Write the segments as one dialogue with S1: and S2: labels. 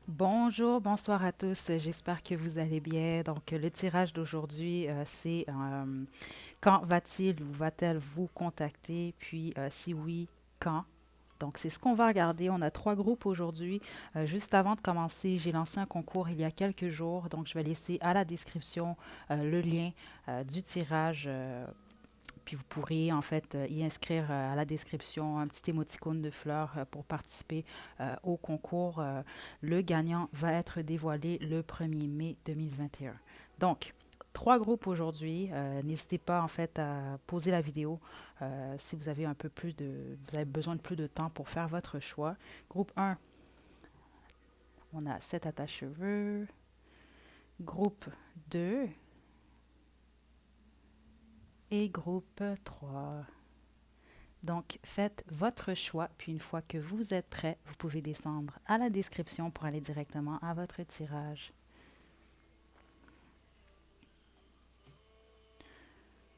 S1: Bonjour, bonsoir à tous. J'espère que vous allez bien. Donc, le tirage d'aujourd'hui, c'est quand va-t-il ou va-t-elle vous contacter? Puis, si oui, quand? Donc, c'est ce qu'on va regarder. On a trois groupes aujourd'hui. Juste avant de commencer, j'ai lancé un concours il y a quelques jours. Donc, je vais laisser à la description le lien du tirage. Puis vous pourrez en fait y inscrire à la description un petit émoticône de fleurs pour participer au concours. Le gagnant va être dévoilé le 1er mai 2021. Donc, trois groupes aujourd'hui. N'hésitez pas en fait à poser la vidéo si vous avez un peu plus de, vous avez besoin de plus de temps pour faire votre choix. Groupe 1, on a 7 attaches-cheveux. Groupe 2 et groupe 3. Donc, faites votre choix, puis une fois que vous êtes prêt, vous pouvez descendre à la description pour aller directement à votre tirage.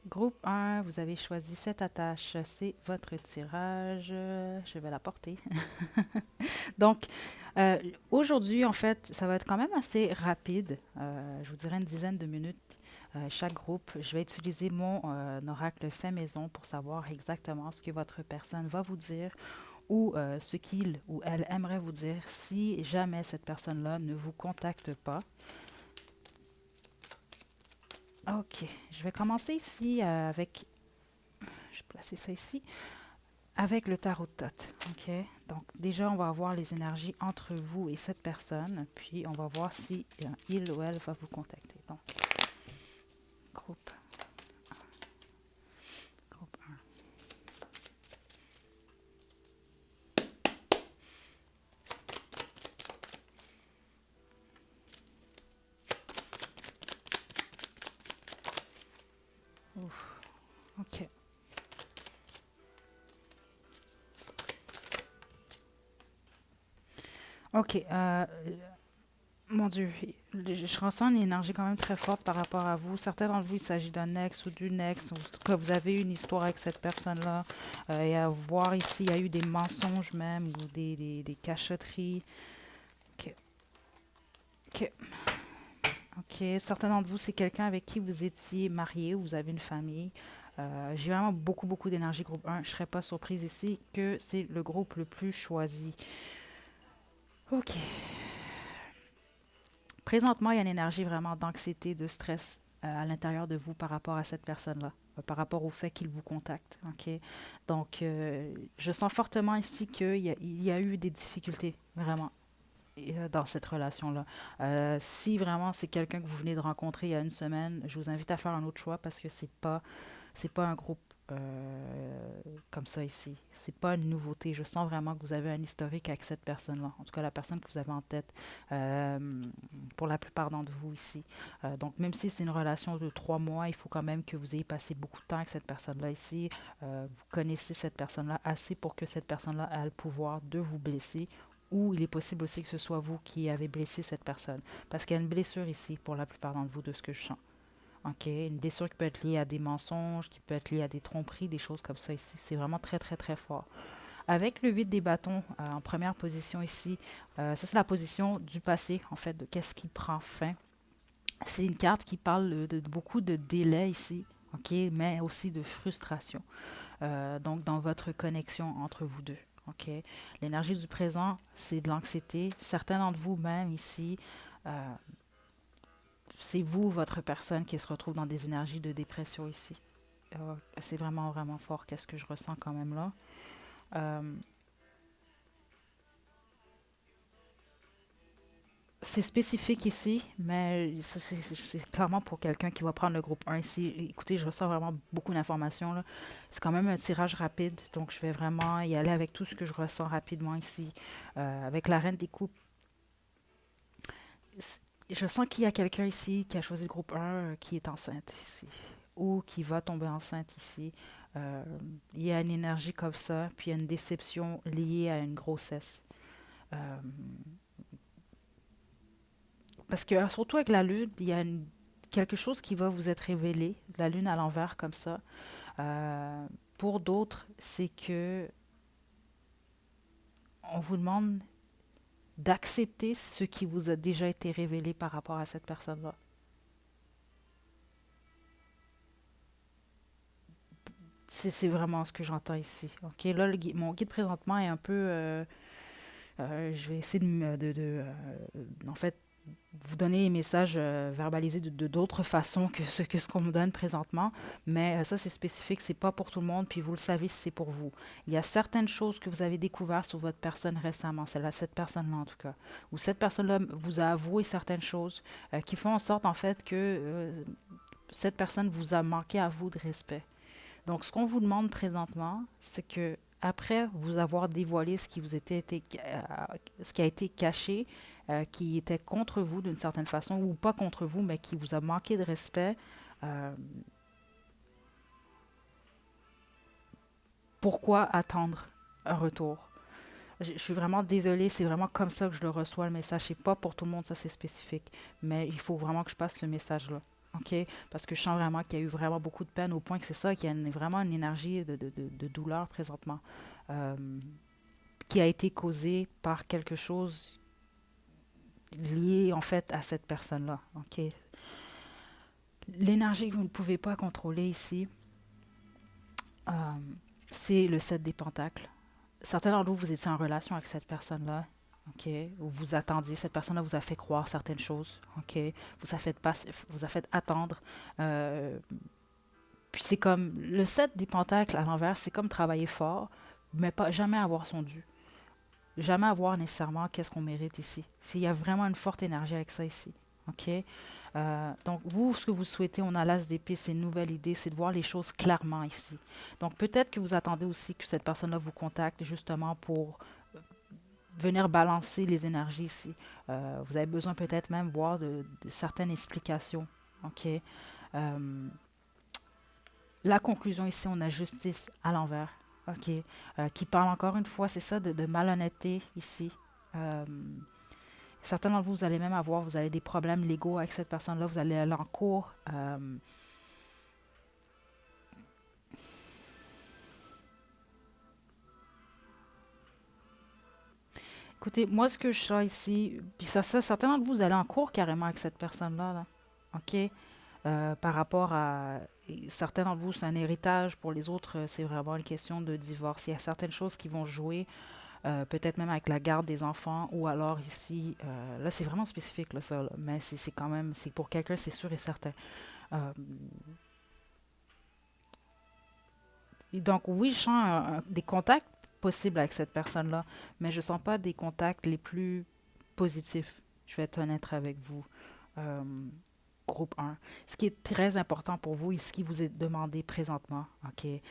S1: Groupe 1, vous avez choisi cette attache, c'est votre tirage. Je vais la porter. Donc, euh, aujourd'hui, en fait, ça va être quand même assez rapide. Je vous dirais une dizaine de minutes chaque groupe. Je vais utiliser mon oracle fait maison pour savoir exactement ce que votre personne va vous dire ou ce qu'il ou elle aimerait vous dire si jamais cette personne-là ne vous contacte pas. Ok, je vais commencer ici avec, je vais placer ça ici, avec le tarot de Thoth. Ok, donc déjà on va voir les énergies entre vous et cette personne, puis on va voir si il ou elle va vous contacter. Donc, groupe, groupe 1. Ouf, ok. Ok, mon Dieu, je ressens une énergie quand même très forte par rapport à vous. Certains d'entre vous, il s'agit d'un ex ou d'une ex, ou que vous avez une histoire avec cette personne-là. Et à voir ici, il y a eu des mensonges même, ou des cachotteries. Ok, ok, ok. Certains d'entre vous, c'est quelqu'un avec qui vous étiez marié ou vous avez une famille. J'ai vraiment beaucoup, beaucoup d'énergie groupe 1. Je ne serais pas surprise ici que c'est le groupe le plus choisi. Ok. Présentement, il y a une énergie vraiment d'anxiété, de stress à l'intérieur de vous par rapport à cette personne-là, par rapport au fait qu'il vous contacte. Ok, donc, je sens fortement ici il y a eu des difficultés, vraiment, dans cette relation-là. Si vraiment c'est quelqu'un que vous venez de rencontrer il y a une semaine, je vous invite à faire un autre choix parce que c'est pas un groupe comme ça ici. C'est pas une nouveauté. Je sens vraiment que vous avez un historique avec cette personne-là. En tout cas, la personne que vous avez en tête euh, pour la plupart d'entre vous ici. Donc, même si c'est une relation de 3 mois, il faut quand même que vous ayez passé beaucoup de temps avec cette personne-là ici. Vous connaissez cette personne-là assez pour que cette personne-là ait le pouvoir de vous blesser ou il est possible aussi que ce soit vous qui avez blessé cette personne. Parce qu'il y a une blessure ici pour la plupart d'entre vous de ce que je sens. OK? Une blessure qui peut être liée à des mensonges, qui peut être liée à des tromperies, des choses comme ça ici. C'est vraiment très, très, très fort. Avec le 8 des bâtons en première position ici, ça c'est la position du passé, en fait, de qu'est-ce qui prend fin. C'est une carte qui parle de beaucoup de délai ici, OK? Mais aussi de frustration. Donc, dans votre connexion entre vous deux. OK? L'énergie du présent, c'est de l'anxiété. Certains d'entre vous même ici, euh, c'est vous, votre personne, qui se retrouve dans des énergies de dépression ici. C'est vraiment, vraiment fort. Qu'est-ce que je ressens quand même là? Euh, c'est spécifique ici, mais c'est clairement pour quelqu'un qui va prendre le groupe 1 ici. Écoutez, je ressens vraiment beaucoup d'informations là. C'est quand même un tirage rapide, donc je vais vraiment y aller avec tout ce que je ressens rapidement ici. Avec la reine des coupes, je sens qu'il y a quelqu'un ici qui a choisi le groupe 1 qui est enceinte ici, ou qui va tomber enceinte ici. Euh, il y a une énergie comme ça, puis il y a une déception liée à une grossesse. Euh, Parce que surtout avec la lune, il y a quelque chose qui va vous être révélé, la lune à l'envers comme ça. Euh, pour d'autres, c'est que on vous demande d'accepter ce qui vous a déjà été révélé par rapport à cette personne-là. C'est vraiment ce que j'entends ici. OK, là, mon guide présentement est un peu... je vais essayer en fait, vous donner les messages verbalisés de d'autres façons que ce qu'on me donne présentement. Mais ça, c'est spécifique, c'est pas pour tout le monde, puis vous le savez si c'est pour vous. Il y a certaines choses que vous avez découvertes sur votre personne récemment, celle-là, cette personne-là en tout cas, où cette personne-là vous a avoué certaines choses qui font en sorte en fait que cette personne vous a manqué à vous de respect. Donc, ce qu'on vous demande présentement, c'est que après vous avoir dévoilé ce qui a été caché, qui était contre vous d'une certaine façon, ou pas contre vous, mais qui vous a manqué de respect, euh, pourquoi attendre un retour? Je suis vraiment désolée, c'est vraiment comme ça que je le reçois, le message. C'est pas pour tout le monde, ça c'est spécifique. Mais il faut vraiment que je passe ce message-là. OK? Parce que je sens vraiment qu'il y a eu vraiment beaucoup de peine au point que c'est ça, qu'il y a vraiment une énergie de douleur présentement euh, qui a été causée par quelque chose lié en fait à cette personne-là. OK? L'énergie que vous ne pouvez pas contrôler ici, euh, c'est le 7 des pentacles. Certains d'entre vous, vous étiez en relation avec cette personne-là, OK? Ou vous attendiez, cette personne-là vous a fait croire certaines choses, OK? Vous a fait attendre. Euh, Puis c'est comme, le 7 des pentacles à l'envers, c'est comme travailler fort, mais pas jamais avoir son dû. Jamais avoir nécessairement qu'est-ce qu'on mérite ici. Il y a vraiment une forte énergie avec ça ici, OK? Donc, vous, ce que vous souhaitez, on a l'as d'épée, c'est une nouvelle idée, c'est de voir les choses clairement ici. Donc, peut-être que vous attendez aussi que cette personne-là vous contacte justement pour venir balancer les énergies ici. Vous avez besoin peut-être même voir de certaines explications. OK? La conclusion ici, on a justice à l'envers. OK? Qui parle encore une fois, c'est ça, de malhonnêteté ici. Euh, Certains d'entre vous, vous allez même vous avez des problèmes légaux avec cette personne-là, vous allez aller en cours. Écoutez, moi, ce que je sens ici, puis certains d'entre vous, vous allez en cours carrément avec cette personne-là, là. OK? Par rapport à certains d'entre vous, c'est un héritage. Pour les autres, c'est vraiment une question de divorce. Il y a certaines choses qui vont jouer, peut-être même avec la garde des enfants, ou alors ici, là, c'est vraiment spécifique, là, ça, là, mais c'est quand même, c'est pour quelqu'un, c'est sûr et certain. Euh, et donc, oui, je sens des contacts possibles avec cette personne-là, mais je ne sens pas des contacts les plus positifs. Je vais être honnête avec vous. Euh, Groupe 1. Ce qui est très important pour vous et ce qui vous est demandé présentement, OK, puis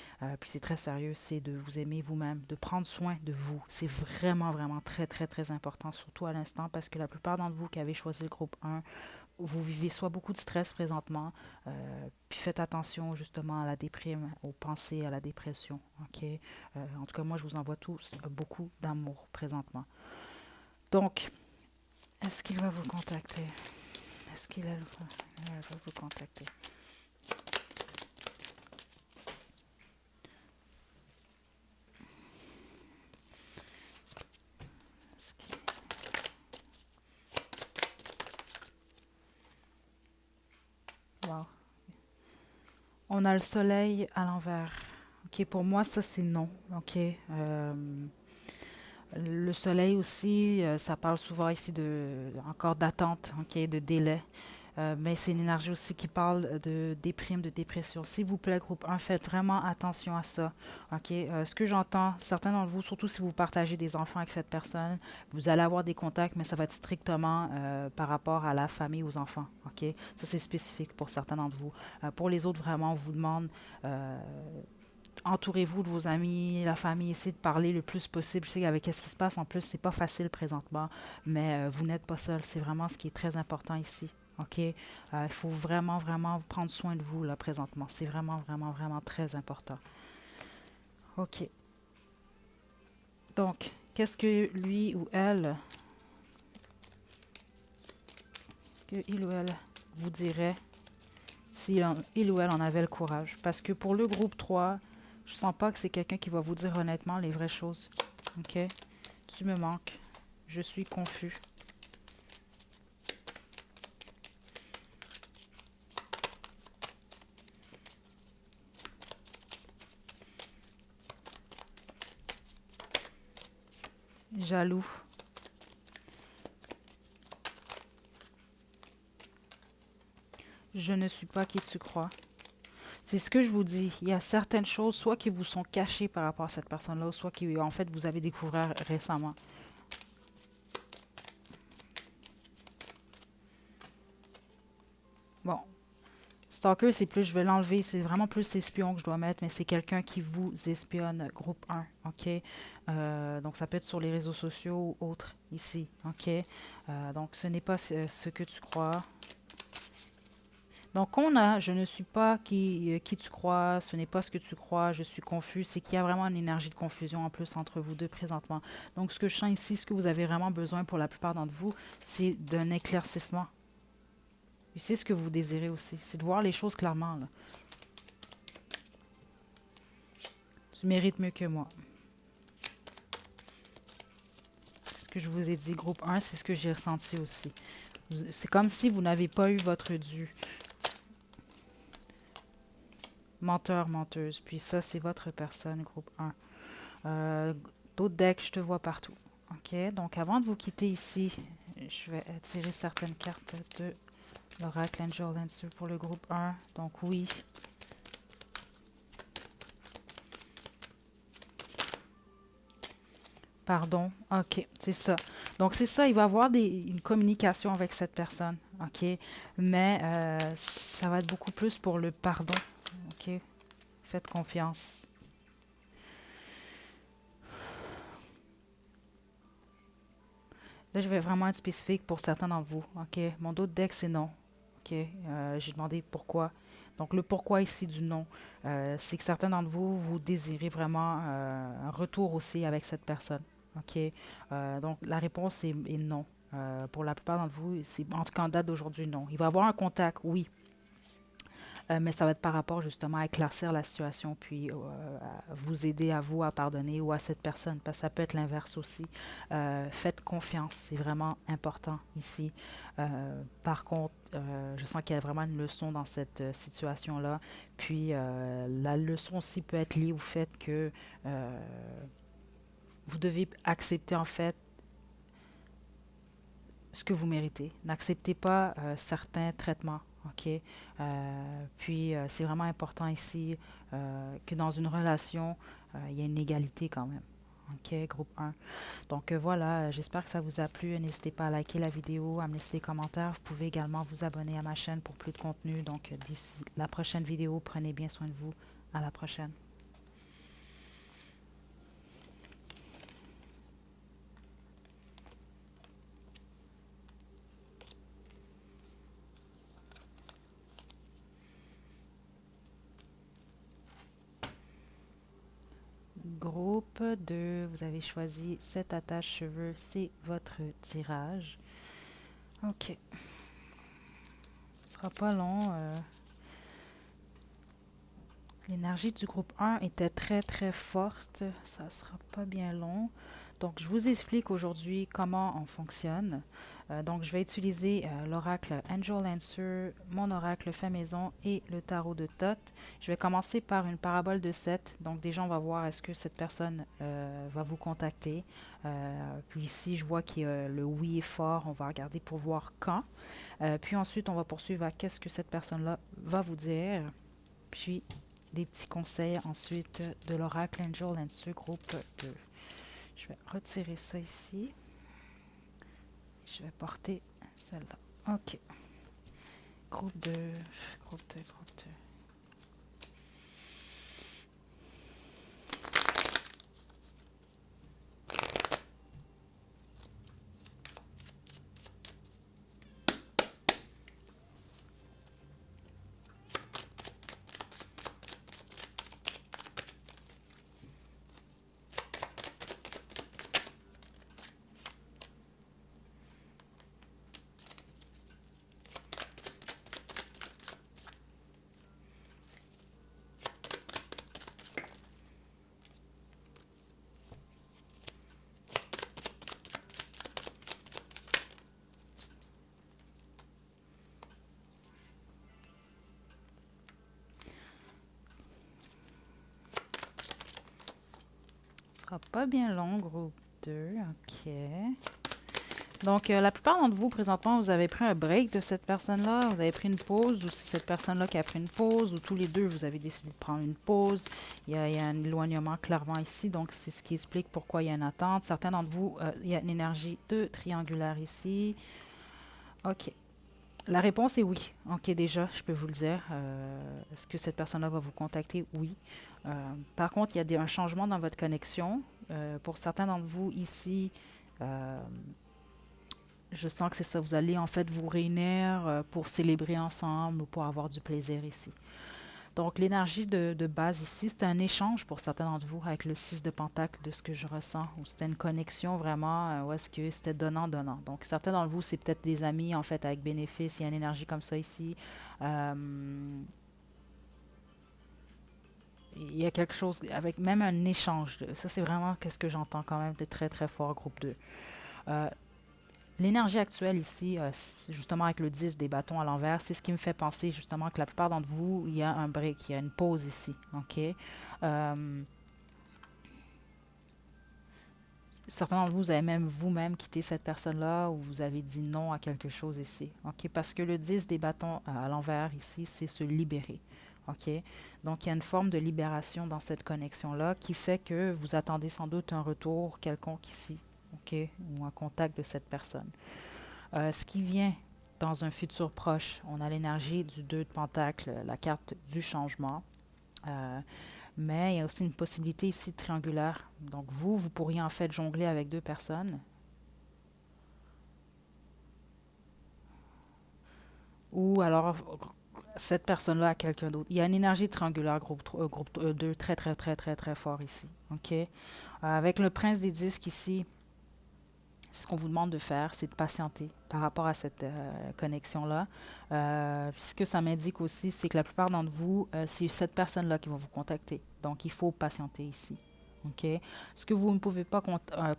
S1: c'est très sérieux, c'est de vous aimer vous-même, de prendre soin de vous. C'est vraiment, vraiment très, très, très important, surtout à l'instant, parce que la plupart d'entre vous qui avez choisi le groupe 1, vous vivez soit beaucoup de stress présentement, puis faites attention justement à la déprime, aux pensées, à la dépression, OK? En tout cas, moi, je vous envoie tous beaucoup d'amour présentement. Donc, est-ce qu'il va vous contacter? Est-ce qu'il elle va vous contacter? Est-ce qu'il- Wow. On a le soleil à l'envers. OK, pour moi, ça, c'est non. OK. Le soleil aussi, ça parle souvent ici encore d'attente, OK, de délai. Mais c'est une énergie aussi qui parle de déprime, de dépression. S'il vous plaît, groupe 1, faites vraiment attention à ça. OK? Ce que j'entends, certains d'entre vous, surtout si vous partagez des enfants avec cette personne, vous allez avoir des contacts, mais ça va être strictement par rapport à la famille, aux enfants. OK? Ça, c'est spécifique pour certains d'entre vous. Pour les autres, vraiment, on vous demande entourez-vous de vos amis, la famille, essayez de parler le plus possible. Je sais qu'avec ce qui se passe en plus, c'est pas facile présentement, mais vous n'êtes pas seul. C'est vraiment ce qui est très important ici. OK? Il faut vraiment, vraiment prendre soin de vous là présentement. C'est vraiment, vraiment, vraiment très important. OK. Donc, qu'est-ce que lui ou elle, est-ce que il ou elle vous dirait si il ou elle en avait le courage? Parce que pour le groupe 3, je sens pas que c'est quelqu'un qui va vous dire honnêtement les vraies choses. OK? Tu me manques. je suis confus. Jaloux. Je ne suis pas qui tu crois. C'est ce que je vous dis. Il y a certaines choses, soit qui vous sont cachées par rapport à cette personne-là, soit qui, en fait, vous avez découvert récemment. Bon. Stalker, c'est plus, je vais l'enlever, c'est vraiment plus espion que je dois mettre, mais c'est quelqu'un qui vous espionne, groupe 1, ok? Donc, ça peut être sur les réseaux sociaux ou autres, ici, ok? Donc, ce n'est pas ce que tu crois. Donc, on a, je ne suis pas qui tu crois, ce n'est pas ce que tu crois, je suis confus. C'est qu'il y a vraiment une énergie de confusion en plus entre vous deux présentement. Donc, ce que je sens ici, ce que vous avez vraiment besoin pour la plupart d'entre vous, c'est d'un éclaircissement. Et c'est ce que vous désirez aussi, c'est de voir les choses clairement, là. Tu mérites mieux que moi. C'est ce que je vous ai dit, groupe 1, c'est ce que j'ai ressenti aussi. C'est comme si vous n'avez pas eu votre dû. Menteur, menteuse. Puis ça, c'est votre personne, groupe 1. D'autres decks, je te vois partout. OK? Donc, avant de vous quitter ici, je vais tirer certaines cartes de l'Oracle Angel Answer pour le groupe 1. Donc, oui. Pardon. OK, c'est ça. Donc, c'est ça. Il va y avoir une communication avec cette personne. OK? Mais ça va être beaucoup plus pour le pardon. OK? Faites confiance. Là, je vais vraiment être spécifique pour certains d'entre vous. OK? Mon autre deck, c'est non. OK? J'ai demandé pourquoi. Donc, le pourquoi ici du non, c'est que certains d'entre vous, vous désirez vraiment un retour aussi avec cette personne. OK? Donc, la réponse est non. Pour la plupart d'entre vous, c'est en tout cas en date d'aujourd'hui, non. Il va y avoir un contact, oui. Mais ça va être par rapport justement à éclaircir la situation, puis à vous aider à vous à pardonner ou à cette personne, parce que ça peut être l'inverse aussi. Faites confiance, c'est vraiment important ici. Par contre, je sens qu'il y a vraiment une leçon dans cette situation-là. Puis la leçon aussi peut être liée au fait que vous devez accepter en fait ce que vous méritez. N'acceptez pas certains traitements. OK? Puis, c'est vraiment important ici que dans une relation, il y ait une égalité quand même. OK, groupe 1. Donc voilà, j'espère que ça vous a plu. N'hésitez pas à liker la vidéo, à me laisser des commentaires. Vous pouvez également vous abonner à ma chaîne pour plus de contenu. Donc d'ici la prochaine vidéo, prenez bien soin de vous. À la prochaine. Groupe 2, vous avez choisi cette attache cheveux, c'est votre tirage. OK. Ce sera pas long. L'énergie du groupe 1 était très très forte. Ça sera pas bien long. Donc, je vous explique aujourd'hui comment on fonctionne. Donc, je vais utiliser l'oracle Angel Answer, mon oracle fait maison et le tarot de Thoth. Je vais commencer par une parabole de 7. Donc, déjà, on va voir est-ce que cette personne va vous contacter. Puis ici, je vois que le oui est fort. On va regarder pour voir quand. Puis ensuite, on va poursuivre à qu'est-ce que cette personne-là va vous dire. Puis, des petits conseils ensuite de l'oracle Angel Answer groupe 2. Je vais retirer ça ici. Je vais porter celle-là. OK. Groupe 2, groupe 2, groupe 2. sera pas bien long, groupe 2. OK. Donc, la plupart d'entre vous, présentement, vous avez pris un break de cette personne-là, vous avez pris une pause, ou c'est cette personne-là qui a pris une pause, ou tous les deux, vous avez décidé de prendre une pause. Il y a un éloignement clairement ici, donc c'est ce qui explique pourquoi il y a une attente. Certains d'entre vous, il y a une énergie de triangulaire ici. OK. La réponse est oui. OK, déjà, je peux vous le dire. Est-ce que cette personne-là va vous contacter? Oui. Par contre, il y a un changement dans votre connexion. Pour certains d'entre vous ici, euh, je sens que c'est ça. Vous allez en fait vous réunir pour célébrer ensemble ou pour avoir du plaisir ici. Donc, l'énergie de base ici, c'est un échange pour certains d'entre vous avec le 6 de Pentacle de ce que je ressens. Ou c'était une connexion vraiment où est-ce que c'était donnant-donnant. Donc, certains d'entre vous, c'est peut-être des amis en fait avec bénéfice. Il y a une énergie comme ça ici. Euh, il y a quelque chose avec même un échange. Ça, c'est vraiment ce que j'entends quand même de très très fort, groupe 2. Euh, L'énergie actuelle ici, justement avec le 10 des bâtons à l'envers, c'est ce qui me fait penser justement que la plupart d'entre vous, il y a un break, il y a une pause ici. OK? Euh, Certains d'entre vous, vous avez même vous-même quitté cette personne-là ou vous avez dit non à quelque chose ici. OK? Parce que le 10 des bâtons à l'envers ici, c'est se libérer. OK? Donc, il y a une forme de libération dans cette connexion-là qui fait que vous attendez sans doute un retour quelconque ici. OK? Ou un contact de cette personne. Ce qui vient dans un futur proche, on a l'énergie du 2 de Pentacle, la carte du changement. Mais il y a aussi une possibilité ici triangulaire. Donc vous pourriez en fait jongler avec deux personnes. Ou alors cette personne-là à quelqu'un d'autre. Il y a une énergie triangulaire groupe 2 très très très très très fort ici. OK? Avec le prince des disques ici, ce qu'on vous demande de faire, c'est de patienter par rapport à cette connexion-là. Ce que ça m'indique aussi, c'est que la plupart d'entre vous, c'est cette personne-là qui va vous contacter. Donc, il faut patienter ici. OK? Ce que vous ne pouvez pas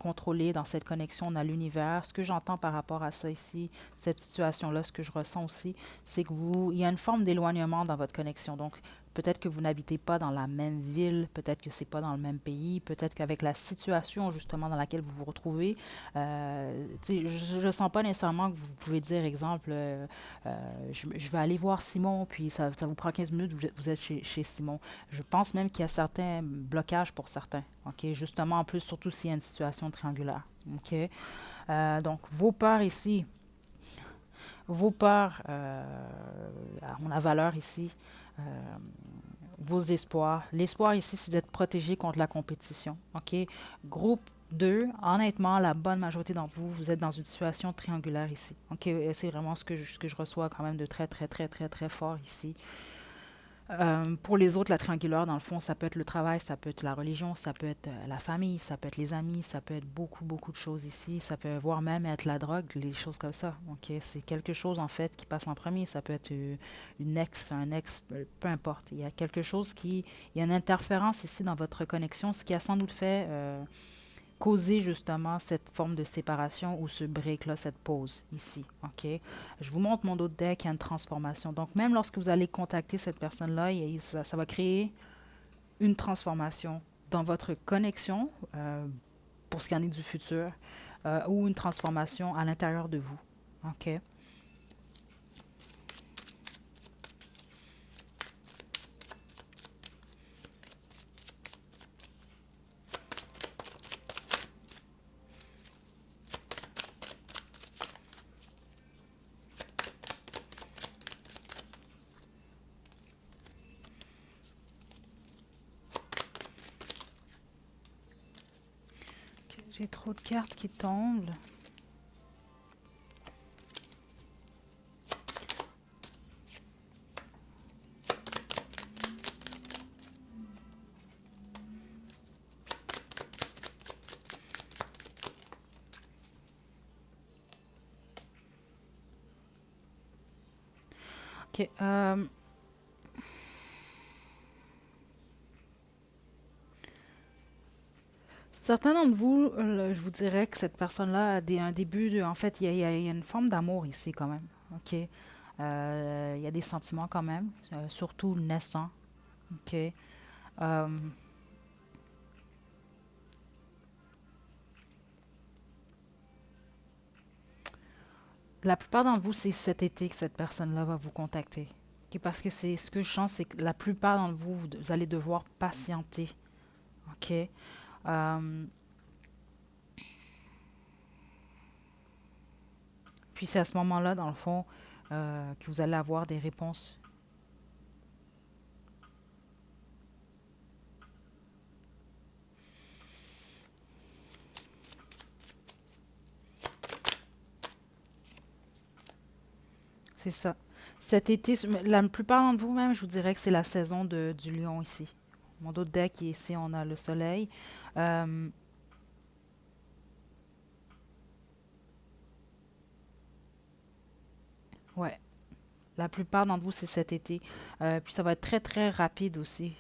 S1: contrôler dans cette connexion à l'univers, ce que j'entends par rapport à ça ici, cette situation-là, ce que je ressens aussi, c'est que il y a une forme d'éloignement dans votre connexion. Donc, peut-être que vous n'habitez pas dans la même ville, peut-être que c'est pas dans le même pays, peut-être qu'avec la situation justement dans laquelle vous vous retrouvez, je ne sens pas nécessairement que vous pouvez dire, exemple, je vais aller voir Simon, puis ça vous prend 15 minutes, vous êtes chez Simon. Je pense même qu'il y a certains blocages pour certains. OK? Justement, en plus, surtout s'il y a une situation triangulaire. OK? Donc, vos peurs ici, vos peurs ont la valeur ici. Euh, Vos espoirs. L'espoir ici, c'est d'être protégé contre la compétition. OK? Groupe 2, honnêtement, la bonne majorité d'entre vous, vous êtes dans une situation triangulaire ici. OK? C'est vraiment ce que je reçois quand même de très, très, très, très, très fort ici. Pour les autres, la triangulaire, dans le fond, ça peut être le travail, ça peut être la religion, ça peut être la famille, ça peut être les amis, ça peut être beaucoup, beaucoup de choses ici. Ça peut voire même être la drogue, les choses comme ça. OK? C'est quelque chose, en fait, qui passe en premier. Ça peut être une ex, un ex, peu importe. Il y a quelque chose qui... Il y a une interférence ici dans votre connexion, ce qui a sans doute fait causer justement cette forme de séparation ou ce break-là, cette pause ici. OK? Je vous montre mon autre deck, il y a une transformation. Donc, même lorsque vous allez contacter cette personne-là, ça va créer une transformation dans votre connexion pour ce qui en est du futur ou une transformation à l'intérieur de vous. OK? J'ai trop de cartes qui tombent. OK. Certains d'entre vous, je vous dirais que cette personne-là a un début en fait, il y a une forme d'amour ici quand même. OK? Il y a des sentiments quand même, surtout naissants. OK? Euh, La plupart d'entre vous, c'est cet été que cette personne-là va vous contacter. Ok, parce que c'est ce que je sens, c'est que la plupart d'entre vous, vous allez devoir patienter. OK? Euh, Puis c'est à ce moment-là, dans le fond, que vous allez avoir des réponses. C'est ça. Cet été, la plupart d'entre vous, même, je vous dirais que c'est la saison du lion ici. Mon autre deck, ici, on a le soleil. Euh, ouais, la plupart d'entre vous, c'est cet été. Puis ça va être très, très rapide aussi.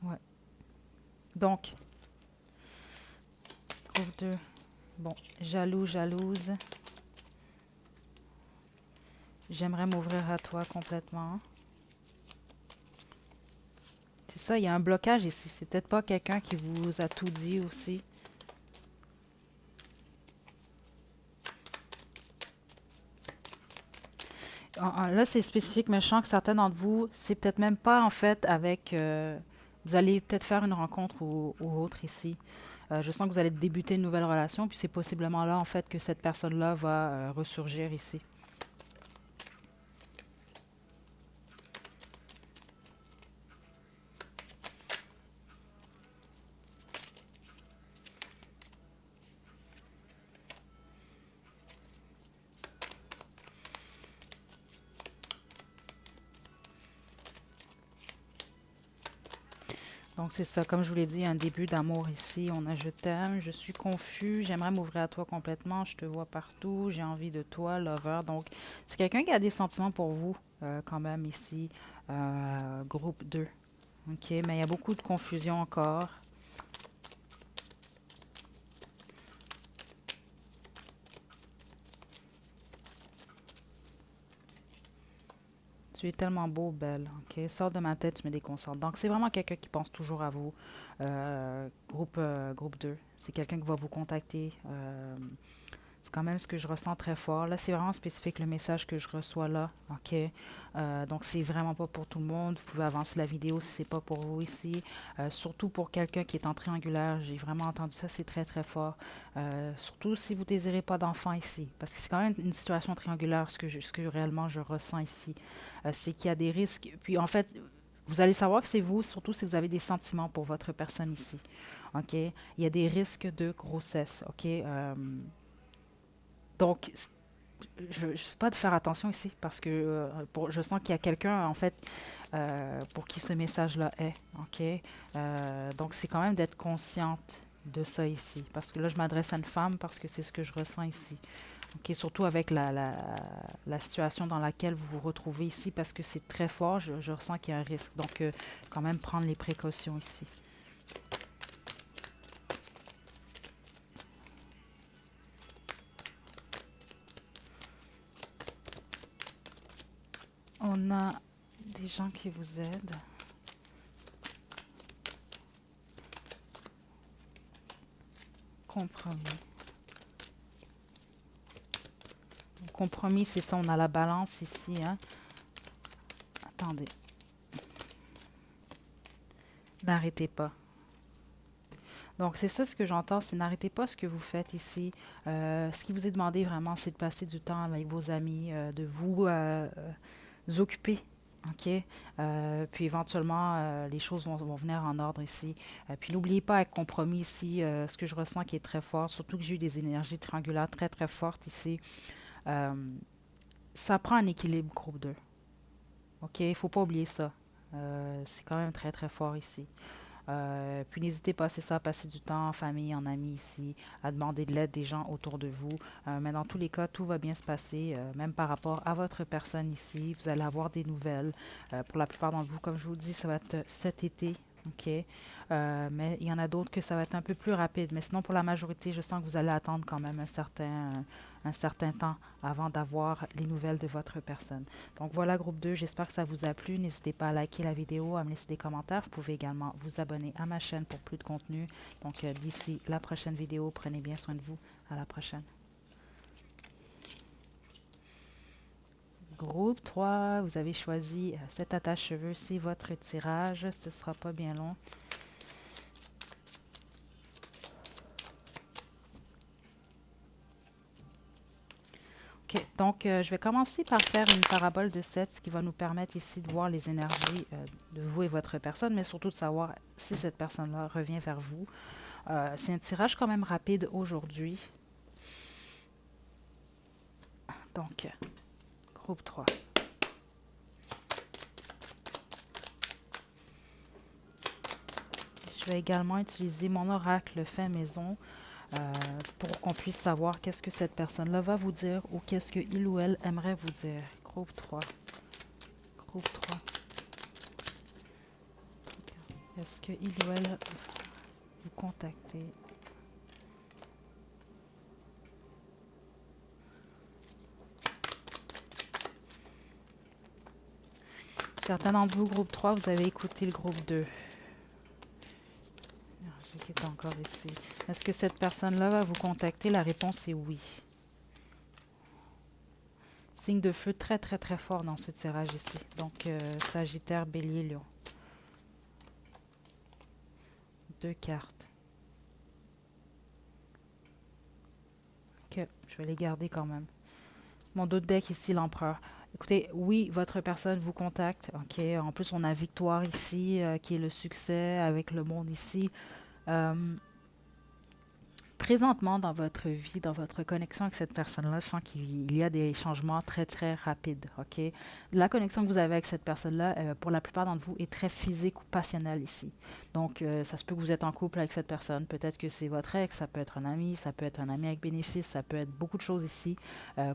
S1: Ouais. Donc, groupe 2. Bon, jaloux, jalouse. J'aimerais m'ouvrir à toi complètement. C'est ça, il y a un blocage ici. C'est peut-être pas quelqu'un qui vous a tout dit aussi. Là, c'est spécifique, mais je sens que certains d'entre vous, c'est peut-être même pas en fait avec. Vous allez peut-être faire une rencontre ou autre ici. Je sens que vous allez débuter une nouvelle relation, puis c'est possiblement là en fait que cette personne-là va ressurgir ici. Donc c'est ça, comme je vous l'ai dit, un début d'amour ici. On a je t'aime, je suis confus, j'aimerais m'ouvrir à toi complètement, je te vois partout, j'ai envie de toi, lover. Donc c'est quelqu'un qui a des sentiments pour vous quand même ici. Groupe 2. OK, mais il y a beaucoup de confusion encore. Tu es tellement beau, belle. OK, sors de ma tête, tu me déconcentres. Donc c'est vraiment quelqu'un qui pense toujours à vous. Groupe 2. C'est quelqu'un qui va vous contacter. C'est quand même ce que je ressens très fort. Là, c'est vraiment spécifique le message que je reçois là. OK? Donc, c'est vraiment pas pour tout le monde. Vous pouvez avancer la vidéo si c'est pas pour vous ici. Surtout pour quelqu'un qui est en triangulaire. J'ai vraiment entendu ça, c'est très, très fort. Surtout si vous désirez pas d'enfant ici. Parce que c'est quand même une situation triangulaire, ce que réellement je ressens ici. C'est qu'il y a des risques. Puis, en fait, vous allez savoir que c'est vous, surtout si vous avez des sentiments pour votre personne ici. OK? Il y a des risques de grossesse. OK? Donc, je ne sais pas de faire attention ici parce que je sens qu'il y a quelqu'un, en fait, pour qui ce message-là est. OK? Donc, c'est quand même d'être consciente de ça ici. Parce que là, je m'adresse à une femme parce que c'est ce que je ressens ici. OK? Surtout avec la situation dans laquelle vous vous retrouvez ici parce que c'est très fort. Je ressens qu'il y a un risque. Donc, quand même prendre les précautions ici. On a des gens qui vous aident. Compromis. Compromis, c'est ça, on a la balance ici. Hein? Attendez, n'arrêtez pas. Donc, c'est ça ce que j'entends, c'est n'arrêtez pas ce que vous faites ici. Ce qui vous est demandé vraiment, c'est de passer du temps avec vos amis, de vous occuper. OK? Puis éventuellement, les choses vont venir en ordre ici. Puis n'oubliez pas, avec compromis ici, ce que je ressens qui est très fort, surtout que j'ai eu des énergies triangulaires très, très fortes ici. Euh, Ça prend un équilibre groupe 2. OK? Il ne faut pas oublier ça. C'est quand même très, très fort ici. Puis n'hésitez pas, c'est ça, à passer du temps en famille, en amis ici, à demander de l'aide des gens autour de vous. Mais dans tous les cas, tout va bien se passer, même par rapport à votre personne ici. Vous allez avoir des nouvelles. Pour la plupart d'entre vous, comme je vous dis, ça va être cet été. OK? Mais il y en a d'autres que ça va être un peu plus rapide. Mais sinon, pour la majorité, je sens que vous allez attendre quand même un certain un certain temps avant d'avoir les nouvelles de votre personne. Donc voilà, groupe 2, j'espère que ça vous a plu. N'hésitez pas à liker la vidéo, à me laisser des commentaires. Vous pouvez également vous abonner à ma chaîne pour plus de contenu. Donc d'ici la prochaine vidéo, prenez bien soin de vous. À la prochaine. Groupe 3, vous avez choisi cet attache-cheveux. C'est votre tirage. Ce ne sera pas bien long. OK. Donc, je vais commencer par faire une parabole de 7, ce qui va nous permettre ici de voir les énergies de vous et votre personne, mais surtout de savoir si cette personne-là revient vers vous. C'est un tirage quand même rapide aujourd'hui. Donc, groupe 3. Je vais également utiliser mon oracle fait maison pour qu'on puisse savoir qu'est-ce que cette personne-là va vous dire ou qu'est-ce qu'il ou elle aimerait vous dire. Groupe 3. Groupe 3. Est-ce qu'il ou elle vous contacter? Certains d'entre vous, groupe 3, vous avez écouté le groupe 2. Qui est encore ici. Est-ce que cette personne-là va vous contacter? La réponse est oui. Signe de feu très, très, très fort dans ce tirage ici. Donc, Sagittaire, Bélier, Lion. 2 cartes. OK, je vais les garder quand même. Mon d'autres deck ici, l'Empereur. Écoutez, oui, votre personne vous contacte. OK, en plus, on a Victoire ici, qui est le succès avec le monde ici. Présentement, dans votre vie, dans votre connexion avec cette personne-là, je sens qu'il y a des changements très, très rapides. OK? La connexion que vous avez avec cette personne-là, pour la plupart d'entre vous, est très physique ou passionnelle ici. Donc, ça se peut que vous êtes en couple avec cette personne. Peut-être que c'est votre ex, ça peut être un ami, ça peut être un ami avec bénéfice, ça peut être beaucoup de choses ici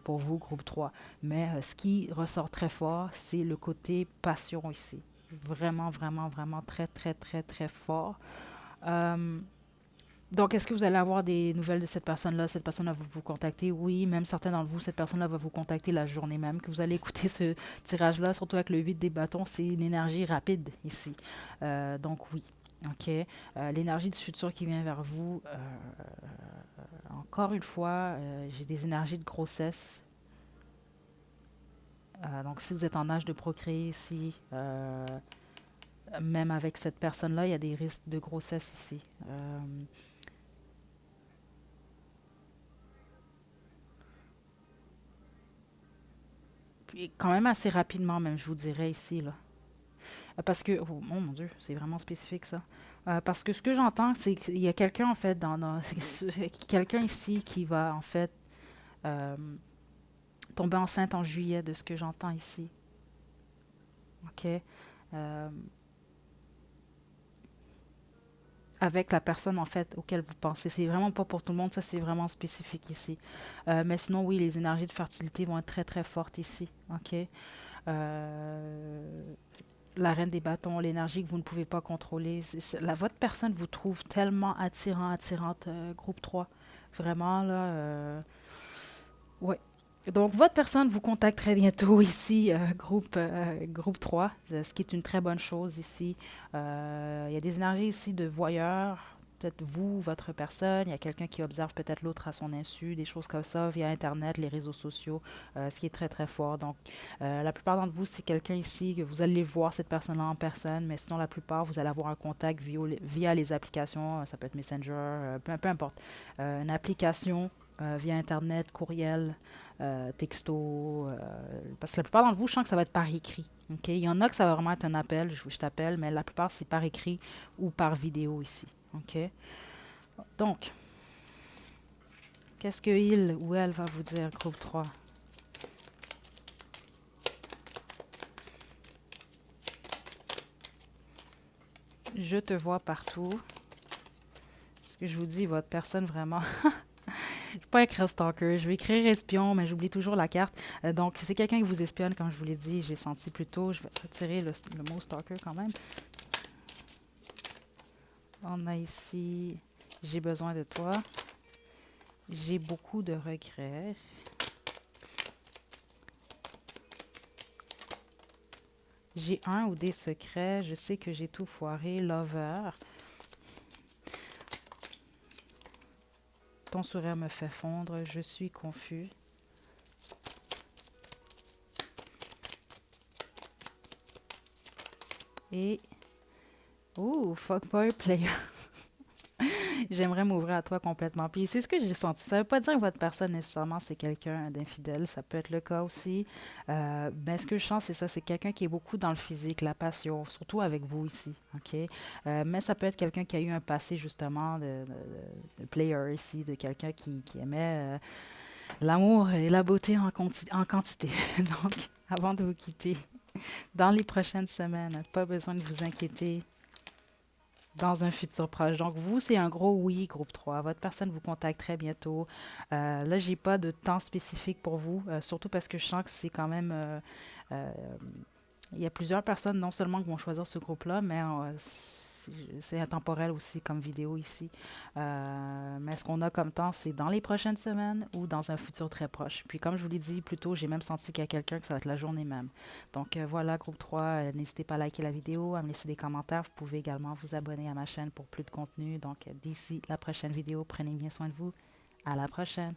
S1: pour vous, groupe 3. Mais ce qui ressort très fort, c'est le côté passion ici. Vraiment, vraiment, vraiment très, très, très, très fort. Donc, est-ce que vous allez avoir des nouvelles de cette personne-là? Cette personne-là va vous contacter? Oui, même certains d'entre vous, cette personne-là va vous contacter la journée même que vous allez écouter ce tirage-là, surtout avec le 8 des bâtons, c'est une énergie rapide ici. Donc, oui. OK. L'énergie du futur qui vient vers vous, encore une fois, j'ai des énergies de grossesse. Donc, si vous êtes en âge de procréer ici, même avec cette personne-là, il y a des risques de grossesse ici. Puis quand même assez rapidement, même, je vous dirais ici, là. Parce que, oh mon Dieu, c'est vraiment spécifique ça. Parce que ce que j'entends, c'est qu'il y a quelqu'un, en fait, quelqu'un ici qui va, en fait, euh, tomber enceinte en juillet, de ce que j'entends ici. OK? Euh, avec la personne, en fait, auquel vous pensez. C'est vraiment pas pour tout le monde, ça, c'est vraiment spécifique ici. Mais sinon, oui, les énergies de fertilité vont être très, très fortes ici. OK? Euh, la reine des bâtons, l'énergie que vous ne pouvez pas contrôler. Votre personne vous trouve tellement attirant, attirante, groupe 3. Vraiment, là. Ouais. Donc, votre personne vous contacte très bientôt ici, groupe 3, ce qui est une très bonne chose ici. Il y a des énergies ici de voyeurs, peut-être vous, votre personne, il y a quelqu'un qui observe peut-être l'autre à son insu, des choses comme ça via Internet, les réseaux sociaux, ce qui est très, très fort. Donc, la plupart d'entre vous, c'est quelqu'un ici que vous allez voir cette personne-là en personne, mais sinon, la plupart, vous allez avoir un contact via les applications, ça peut être Messenger, peu importe, une application via Internet, courriel, texto, parce que la plupart d'entre vous, je sens que ça va être par écrit. Okay? Il y en a que ça va vraiment être un appel, je t'appelle, mais la plupart, c'est par écrit ou par vidéo ici. Okay? Donc, qu'est-ce que il ou elle va vous dire, groupe 3? Je te vois partout. Ce que je vous dis, votre personne vraiment... Je ne vais pas écrire stalker, je vais écrire espion, mais j'oublie toujours la carte. Donc, c'est quelqu'un qui vous espionne, comme je vous l'ai dit, j'ai senti plus tôt. Je vais retirer le mot stalker quand même. On a ici, j'ai besoin de toi. J'ai beaucoup de regrets. J'ai un ou des secrets. Je sais que j'ai tout foiré. Lover. Ton sourire me fait fondre. Je suis confus. Et... Ouh, fuckboy player. J'aimerais m'ouvrir à toi complètement. Puis c'est ce que j'ai senti. Ça veut pas dire que votre personne nécessairement c'est quelqu'un d'infidèle. Ça peut être le cas aussi. Mais ce que je sens, c'est ça. C'est quelqu'un qui est beaucoup dans le physique, la passion, surtout avec vous ici. OK? Mais ça peut être quelqu'un qui a eu un passé justement de player ici, de quelqu'un qui aimait l'amour et la beauté en quantité. Donc, avant de vous quitter, dans les prochaines semaines, pas besoin de vous inquiéter dans un futur proche. Donc, vous, c'est un gros oui, groupe 3. Votre personne vous contacte très bientôt. Là, j'ai pas de temps spécifique pour vous, surtout parce que je sens que c'est quand même... euh, il y a plusieurs personnes, non seulement qui vont choisir ce groupe-là, mais c'est intemporel aussi comme vidéo ici. Mais ce qu'on a comme temps, c'est dans les prochaines semaines ou dans un futur très proche. Puis comme je vous l'ai dit plus tôt, j'ai même senti qu'il y a quelqu'un que ça va être la journée même. Donc voilà, groupe 3, n'hésitez pas à liker la vidéo, à me laisser des commentaires. Vous pouvez également vous abonner à ma chaîne pour plus de contenu. Donc d'ici la prochaine vidéo, prenez bien soin de vous. À la prochaine.